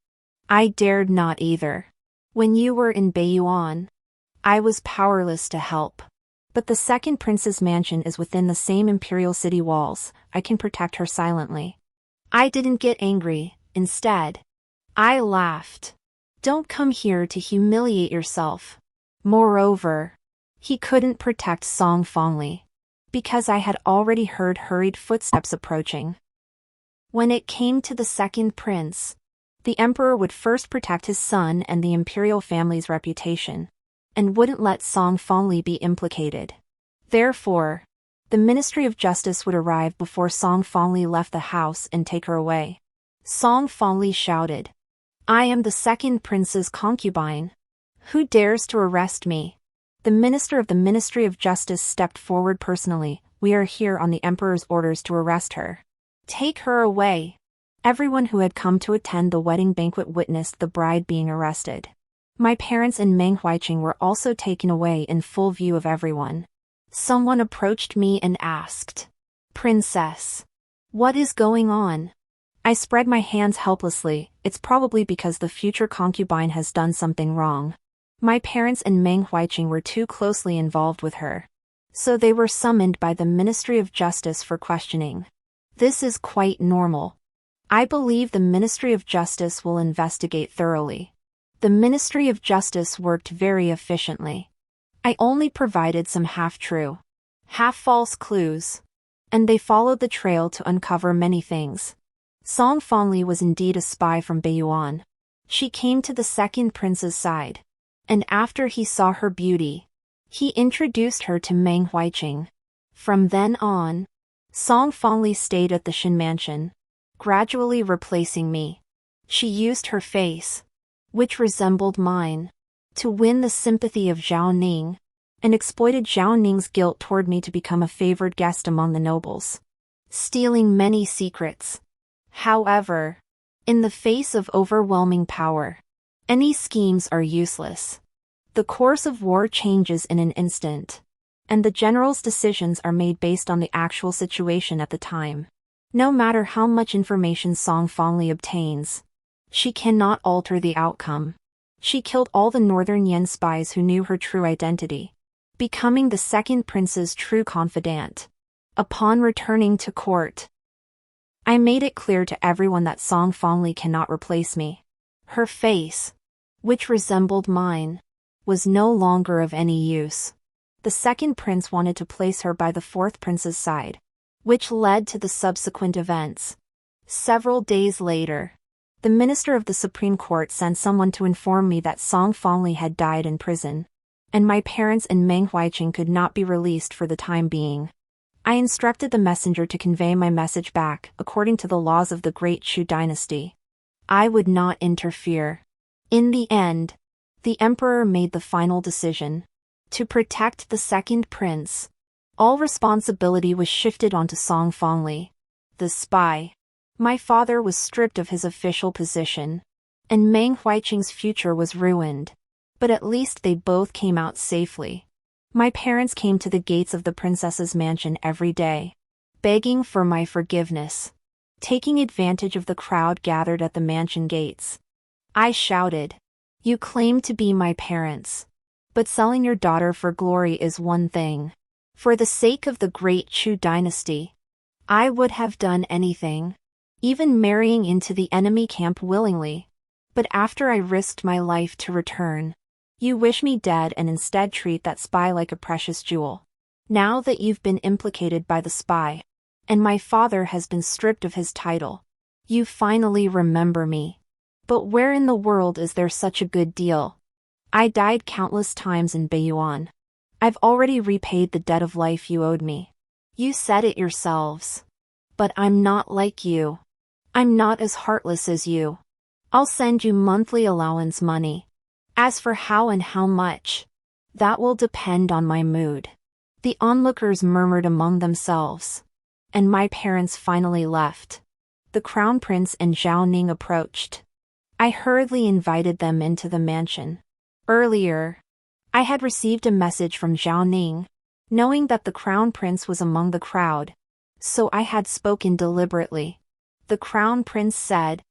Speaker 1: I dared not either. When you were in Baiyuan, I was powerless to help. But the second prince's mansion is within the same imperial city walls. I can protect her silently." I didn't get angry. Instead, I laughed. "Don't come here to humiliate yourself." Moreover, he couldn't protect Song Fongli, because I had already heard hurried footsteps approaching. When it came to the second prince, the Emperor would first protect his son and the imperial family's reputation, and wouldn't let Song Fongli be implicated. Therefore, the Ministry of Justice would arrive before Song Fongli left the house and take her away. Song Fongli shouted, "I am the second prince's concubine. Who dares to arrest me?" The minister of the Ministry of Justice stepped forward personally. "We are here on the emperor's orders to arrest her. Take her away." Everyone who had come to attend the wedding banquet witnessed the bride being arrested. My parents and Meng Huiqing were also taken away in full view of everyone. Someone approached me and asked, "Princess, what is going on?" I spread my hands helplessly. It's probably because the future concubine has done something wrong. My parents and Meng Huiqing were too closely involved with her, so they were summoned by the Ministry of Justice for questioning. This is quite normal. I believe the Ministry of Justice will investigate thoroughly. The Ministry of Justice worked very efficiently. I only provided some half-true, half-false clues, and they followed the trail to uncover many things. Song Fongli was indeed a spy from Beiyuan. She came to the second prince's side, and after he saw her beauty, he introduced her to Meng Huiqing. From then on, Song Fongli stayed at the Shin mansion, gradually replacing me. She used her face, which resembled mine, to win the sympathy of Zhao Ning, and exploited Zhao Ning's guilt toward me to become a favored guest among the nobles, stealing many secrets. However, in the face of overwhelming power, any schemes are useless. The course of war changes in an instant, and the general's decisions are made based on the actual situation at the time. No matter how much information Song Fongli obtains, she cannot alter the outcome. She killed all the Northern Yan spies who knew her true identity, becoming the second prince's true confidant. Upon returning to court, I made it clear to everyone that Song Fongli cannot replace me. Her face, which resembled mine, was no longer of any use. The second prince wanted to place her by the fourth prince's side, which led to the subsequent events. Several days later, the minister of the Supreme Court sent someone to inform me that Song Fongli had died in prison, and my parents and Meng Huiqing could not be released for the time being. I instructed the messenger to convey my message back according to the laws of the Great Chu dynasty. I would not interfere. In the end, the emperor made the final decision. To protect the second prince, all responsibility was shifted onto Song Fongli, the spy. My father was stripped of his official position, and Meng Huiqing's future was ruined. But at least they both came out safely. My parents came to the gates of the princess's mansion every day, begging for my forgiveness. Taking advantage of the crowd gathered at the mansion gates, I shouted, "You claim to be my parents, but selling your daughter for glory is one thing. For the sake of the Great Chu dynasty, I would have done anything, even marrying into the enemy camp willingly. But after I risked my life to return, you wish me dead and instead treat that spy like a precious jewel. Now that you've been implicated by the spy, and my father has been stripped of his title, you finally remember me. But where in the world is there such a good deal? I died countless times in Beiyuan. I've already repaid the debt of life you owed me. You said it yourselves. But I'm not like you. I'm not as heartless as you. I'll send you monthly allowance money. As for how and how much, that will depend on my mood." The onlookers murmured among themselves, and my parents finally left. The crown prince and Zhao Ning approached. I hurriedly invited them into the mansion. Earlier, I had received a message from Zhao Ning, knowing that the crown prince was among the crowd, so I had spoken deliberately. The crown prince said,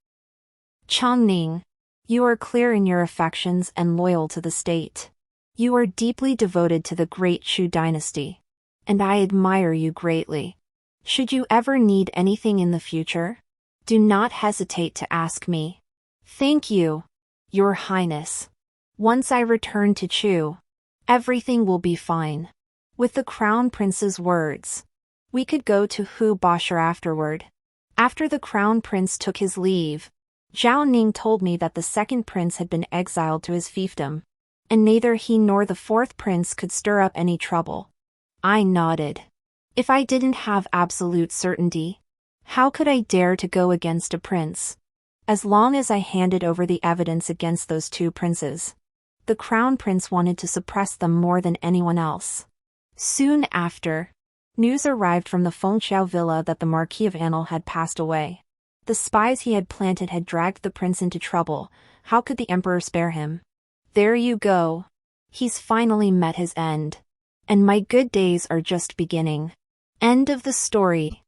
Speaker 1: "Chang Ning, you are clear in your affections and loyal to the state. You are deeply devoted to the Great Chu dynasty, and I admire you greatly. Should you ever need anything in the future, do not hesitate to ask me." "Thank you, Your Highness. Once I return to Chu, everything will be fine." With the crown prince's words, we could go to Hu Bashar afterward. After the crown prince took his leave, Zhao Ning told me that the second prince had been exiled to his fiefdom, and neither he nor the fourth prince could stir up any trouble. I nodded. If I didn't have absolute certainty, how could I dare to go against a prince? As long as I handed over the evidence against those two princes, the crown prince wanted to suppress them more than anyone else. Soon after, news arrived from the Fengxiao villa that the Marquis of Anil had passed away. The spies he had planted had dragged the prince into trouble. How could the emperor spare him? There you go. He's finally met his end. And my good days are just beginning. End of the story.